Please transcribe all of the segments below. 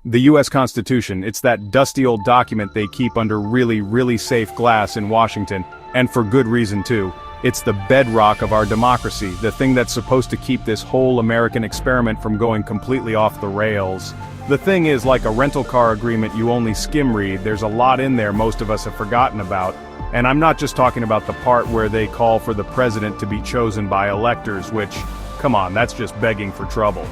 The US Constitution, it's that dusty old document they keep under really, really safe glass in Washington, and for good reason too. It's the bedrock of our democracy, the thing that's supposed to keep this whole American experiment from going completely off the rails. The thing is, like a rental car agreement you only skim read, there's a lot in there most of us have forgotten about. And I'm not just talking about the part where they call for the president to be chosen by electors, which, come on, that's just begging for trouble.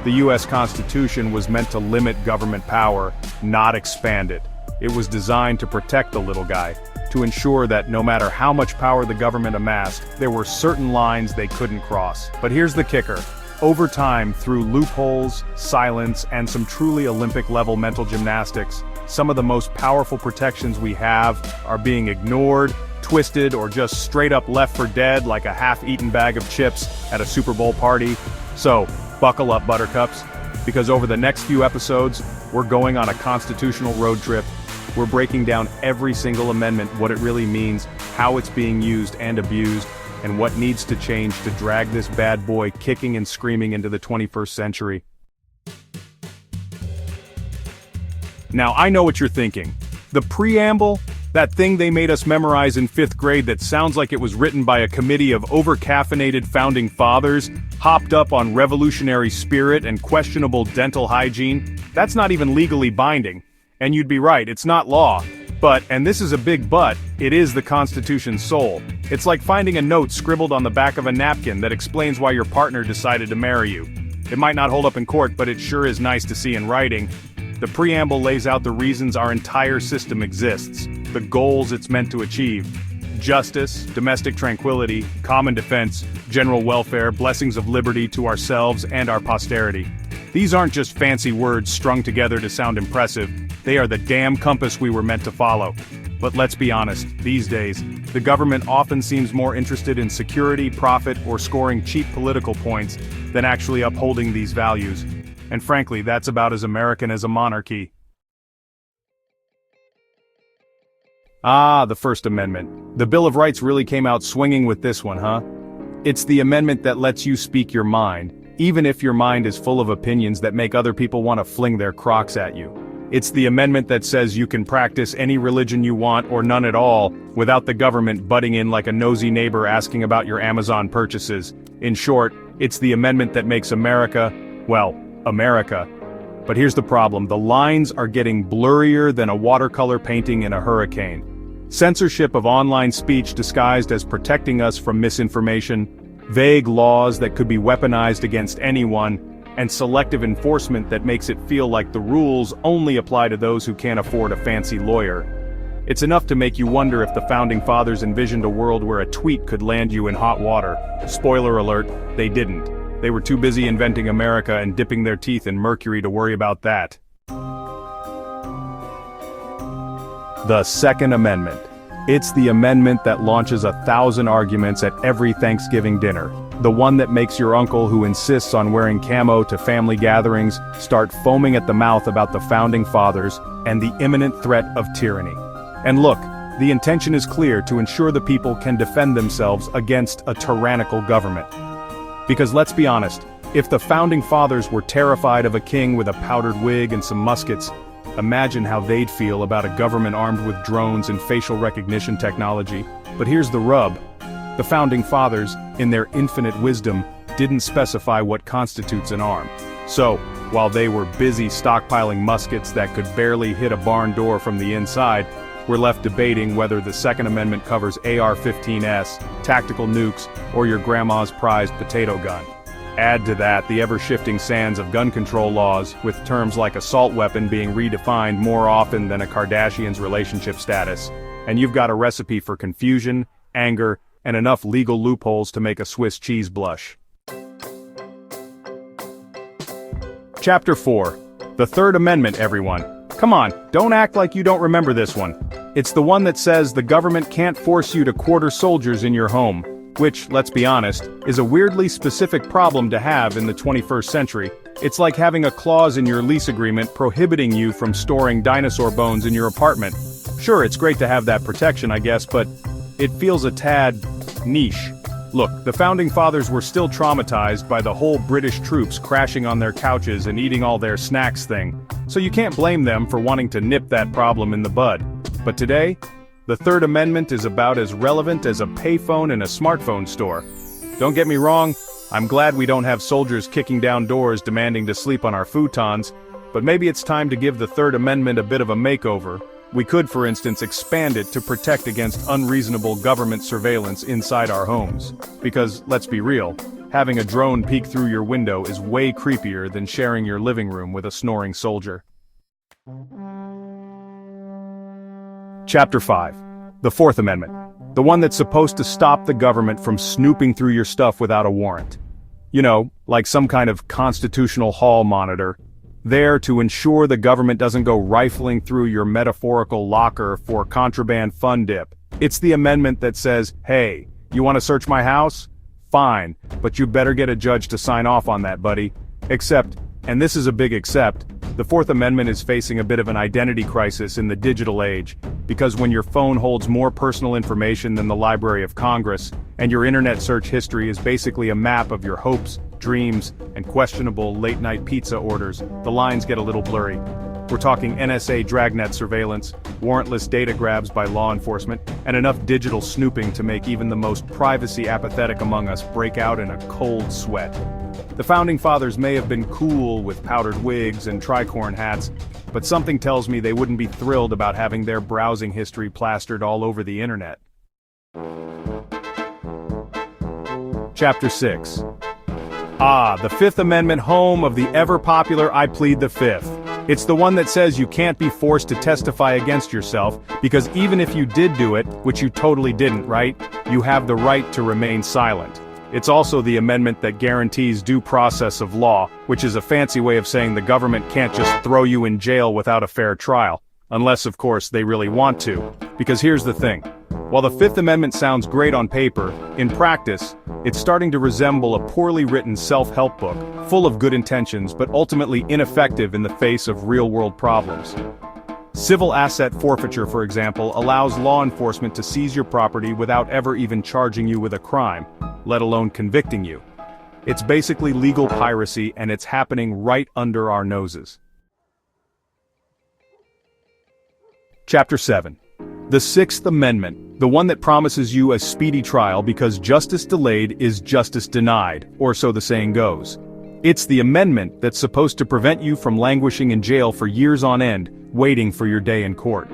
The US Constitution was meant to limit government power, not expand it. It was designed to protect the little guy, to ensure that no matter how much power the government amassed, there were certain lines they couldn't cross. But here's the kicker. Over time, through loopholes, silence, and some truly Olympic-level mental gymnastics, some of the most powerful protections we have are being ignored, twisted, or just straight up left for dead like a half-eaten bag of chips at a Super Bowl party. So, buckle up, buttercups, because over the next few episodes, we're going on a constitutional road trip. We're breaking down every single amendment, what it really means, how it's being used and abused, and what needs to change to drag this bad boy kicking and screaming into the 21st century. Now, I know what you're thinking. The Preamble? That thing they made us memorize in 5th grade that sounds like it was written by a committee of over-caffeinated founding fathers, hopped up on revolutionary spirit and questionable dental hygiene? That's not even legally binding. And you'd be right, it's not law. But, and this is a big but, it is the Constitution's soul. It's like finding a note scribbled on the back of a napkin that explains why your partner decided to marry you. It might not hold up in court, but it sure is nice to see in writing. The Preamble lays out the reasons our entire system exists, the goals it's meant to achieve. Justice, domestic tranquility, common defense, general welfare, blessings of liberty to ourselves and our posterity. These aren't just fancy words strung together to sound impressive, they are the damn compass we were meant to follow. But let's be honest, these days, the government often seems more interested in security, profit, or scoring cheap political points than actually upholding these values. And frankly, that's about as American as a monarchy. Ah, the First Amendment. The Bill of Rights really came out swinging with this one, huh? It's the amendment that lets you speak your mind, even if your mind is full of opinions that make other people want to fling their crocs at you. It's the amendment that says you can practice any religion you want or none at all, without the government butting in like a nosy neighbor asking about your Amazon purchases. In short, it's the amendment that makes America, well, America. But here's the problem, the lines are getting blurrier than a watercolor painting in a hurricane. Censorship of online speech disguised as protecting us from misinformation, vague laws that could be weaponized against anyone, and selective enforcement that makes it feel like the rules only apply to those who can't afford a fancy lawyer. It's enough to make you wonder if the Founding Fathers envisioned a world where a tweet could land you in hot water. Spoiler alert, they didn't. They were too busy inventing America and dipping their teeth in mercury to worry about that. The Second Amendment. It's the amendment that launches 1,000 arguments at every Thanksgiving dinner. The one that makes your uncle who insists on wearing camo to family gatherings start foaming at the mouth about the Founding Fathers and the imminent threat of tyranny. And look, the intention is clear: to ensure the people can defend themselves against a tyrannical government. Because let's be honest, if the Founding Fathers were terrified of a king with a powdered wig and some muskets, imagine how they'd feel about a government armed with drones and facial recognition technology. But here's the rub. The Founding Fathers, in their infinite wisdom, didn't specify what constitutes an arm. So, while they were busy stockpiling muskets that could barely hit a barn door from the inside, we're left debating whether the Second Amendment covers AR-15s, tactical nukes, or your grandma's prized potato gun. Add to that the ever-shifting sands of gun control laws, with terms like assault weapon being redefined more often than a Kardashian's relationship status, and you've got a recipe for confusion, anger, and enough legal loopholes to make a Swiss cheese blush. Chapter 4. The Third Amendment, everyone. Come on, don't act like you don't remember this one. It's the one that says the government can't force you to quarter soldiers in your home, which, let's be honest, is a weirdly specific problem to have in the 21st century. It's like having a clause in your lease agreement prohibiting you from storing dinosaur bones in your apartment. Sure, it's great to have that protection, I guess, but it feels a tad niche. Look, the Founding Fathers were still traumatized by the whole British troops crashing on their couches and eating all their snacks thing, so you can't blame them for wanting to nip that problem in the bud. But today, the Third Amendment is about as relevant as a payphone in a smartphone store. Don't get me wrong, I'm glad we don't have soldiers kicking down doors demanding to sleep on our futons, but maybe it's time to give the Third Amendment a bit of a makeover. We could, for instance, expand it to protect against unreasonable government surveillance inside our homes. Because, let's be real, having a drone peek through your window is way creepier than sharing your living room with a snoring soldier. Chapter 5. The Fourth Amendment. The one that's supposed to stop the government from snooping through your stuff without a warrant. You know, like some kind of constitutional hall monitor. There to ensure the government doesn't go rifling through your metaphorical locker for contraband fun dip. It's the amendment that says, hey, you want to search my house? Fine, but you better get a judge to sign off on that, buddy. Except, and this is a big except, the Fourth Amendment is facing a bit of an identity crisis in the digital age, because when your phone holds more personal information than the Library of Congress, and your internet search history is basically a map of your hopes, dreams, and questionable late-night pizza orders, the lines get a little blurry. We're talking NSA dragnet surveillance, warrantless data grabs by law enforcement, and enough digital snooping to make even the most privacy-apathetic among us break out in a cold sweat. The Founding Fathers may have been cool with powdered wigs and tricorn hats, but something tells me they wouldn't be thrilled about having their browsing history plastered all over the internet. Chapter 6. The Fifth Amendment, home of the ever-popular I plead the Fifth. It's the one that says you can't be forced to testify against yourself, because even if you did do it, which you totally didn't, right? You have the right to remain silent. It's also the amendment that guarantees due process of law, which is a fancy way of saying the government can't just throw you in jail without a fair trial. Unless, of course, they really want to. Because here's the thing. While the Fifth Amendment sounds great on paper, in practice, it's starting to resemble a poorly written self-help book, full of good intentions but ultimately ineffective in the face of real-world problems. Civil asset forfeiture, for example, allows law enforcement to seize your property without ever even charging you with a crime, let alone convicting you. It's basically legal piracy, and it's happening right under our noses. Chapter 7. The Sixth Amendment, the one that promises you a speedy trial because justice delayed is justice denied, or so the saying goes. It's the amendment that's supposed to prevent you from languishing in jail for years on end, waiting for your day in court.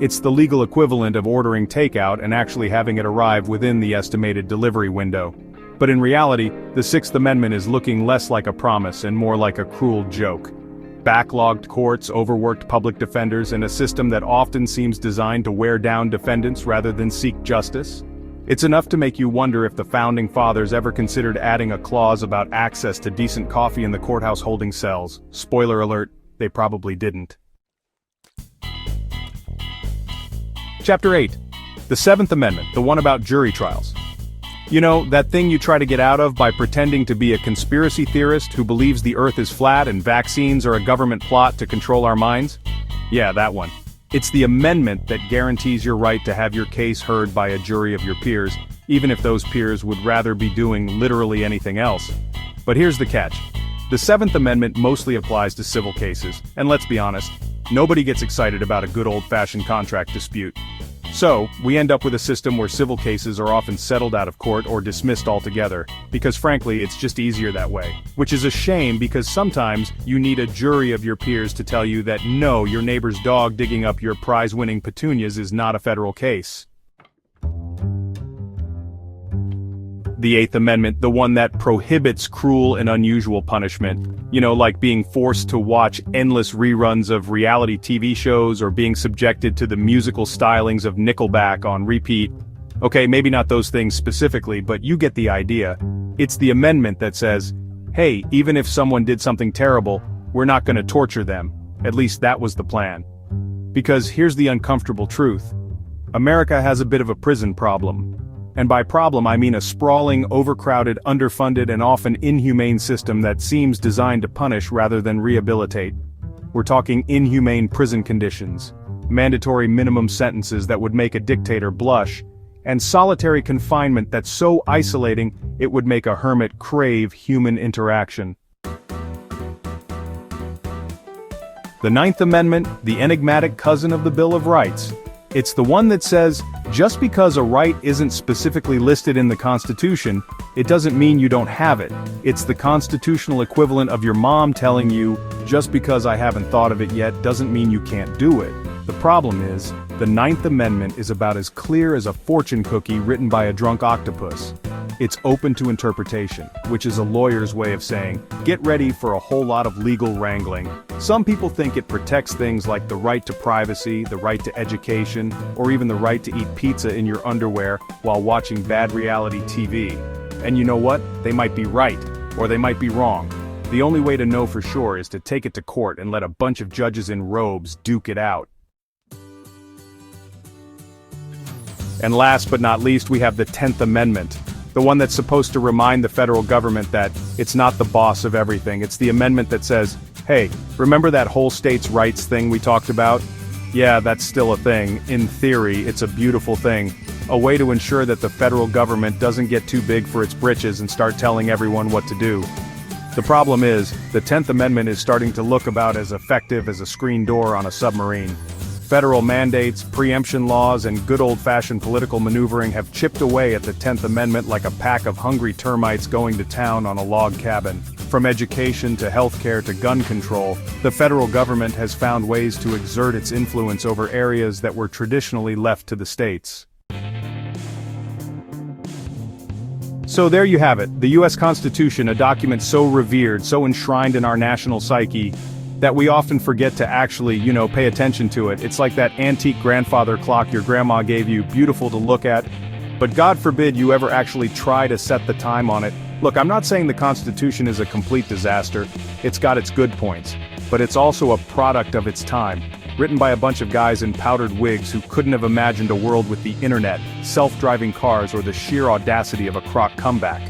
It's the legal equivalent of ordering takeout and actually having it arrive within the estimated delivery window. But in reality, the Sixth Amendment is looking less like a promise and more like a cruel joke. Backlogged courts, overworked public defenders, and a system that often seems designed to wear down defendants rather than seek justice. It's enough to make you wonder if the Founding Fathers ever considered adding a clause about access to decent coffee in the courthouse holding cells. Spoiler alert, they probably didn't. Chapter 8. The Seventh Amendment, the one about jury trials. You know, that thing you try to get out of by pretending to be a conspiracy theorist who believes the earth is flat and vaccines are a government plot to control our minds? Yeah, that one. It's the amendment that guarantees your right to have your case heard by a jury of your peers, even if those peers would rather be doing literally anything else. But here's the catch. The Seventh Amendment mostly applies to civil cases, and let's be honest, nobody gets excited about a good old-fashioned contract dispute. So, we end up with a system where civil cases are often settled out of court or dismissed altogether, because frankly it's just easier that way. Which is a shame because sometimes you need a jury of your peers to tell you that no, your neighbor's dog digging up your prize-winning petunias is not a federal case. The Eighth Amendment, the one that prohibits cruel and unusual punishment. You know, like being forced to watch endless reruns of reality TV shows or being subjected to the musical stylings of Nickelback on repeat. Okay, maybe not those things specifically, but you get the idea. It's the amendment that says, hey, even if someone did something terrible, we're not going to torture them. At least that was the plan. Because here's the uncomfortable truth. America has a bit of a prison problem. And by problem I mean a sprawling, overcrowded, underfunded, and often inhumane system that seems designed to punish rather than rehabilitate. We're talking inhumane prison conditions, mandatory minimum sentences that would make a dictator blush, and solitary confinement that's so isolating it would make a hermit crave human interaction. The Ninth Amendment, the enigmatic cousin of the Bill of Rights. It's the one that says, just because a right isn't specifically listed in the Constitution, it doesn't mean you don't have it. It's the constitutional equivalent of your mom telling you, just because I haven't thought of it yet doesn't mean you can't do it. The problem is, the Ninth Amendment is about as clear as a fortune cookie written by a drunk octopus. It's open to interpretation, which is a lawyer's way of saying, get ready for a whole lot of legal wrangling. Some people think it protects things like the right to privacy, the right to education, or even the right to eat pizza in your underwear while watching bad reality TV. And you know what? They might be right, or they might be wrong. The only way to know for sure is to take it to court and let a bunch of judges in robes duke it out. And last but not least, we have the 10th Amendment. The one that's supposed to remind the federal government that it's not the boss of everything. It's the amendment that says, hey, remember that whole states' rights thing we talked about? Yeah, that's still a thing. In theory, it's a beautiful thing. A way to ensure that the federal government doesn't get too big for its britches and start telling everyone what to do. The problem is, the 10th Amendment is starting to look about as effective as a screen door on a submarine. Federal mandates, preemption laws, and good old-fashioned political maneuvering have chipped away at the 10th Amendment like a pack of hungry termites going to town on a log cabin. From education to healthcare to gun control, the federal government has found ways to exert its influence over areas that were traditionally left to the states. So there you have it, the US Constitution, a document so revered, so enshrined in our national psyche, that we often forget to actually, pay attention to it. It's like that antique grandfather clock your grandma gave you, beautiful to look at, but God forbid you ever actually try to set the time on it. Look, I'm not saying the Constitution is a complete disaster. It's got its good points, but it's also a product of its time, written by a bunch of guys in powdered wigs who couldn't have imagined a world with the internet, self-driving cars, or the sheer audacity of a crock comeback.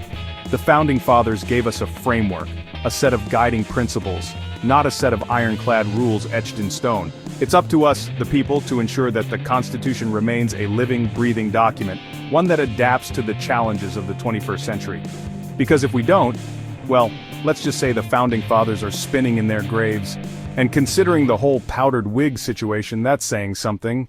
The Founding Fathers gave us a framework, a set of guiding principles, not a set of ironclad rules etched in stone. It's up to us, the people, to ensure that the Constitution remains a living, breathing document, one that adapts to the challenges of the 21st century. Because if we don't, well, let's just say the Founding Fathers are spinning in their graves. And considering the whole powdered wig situation, that's saying something.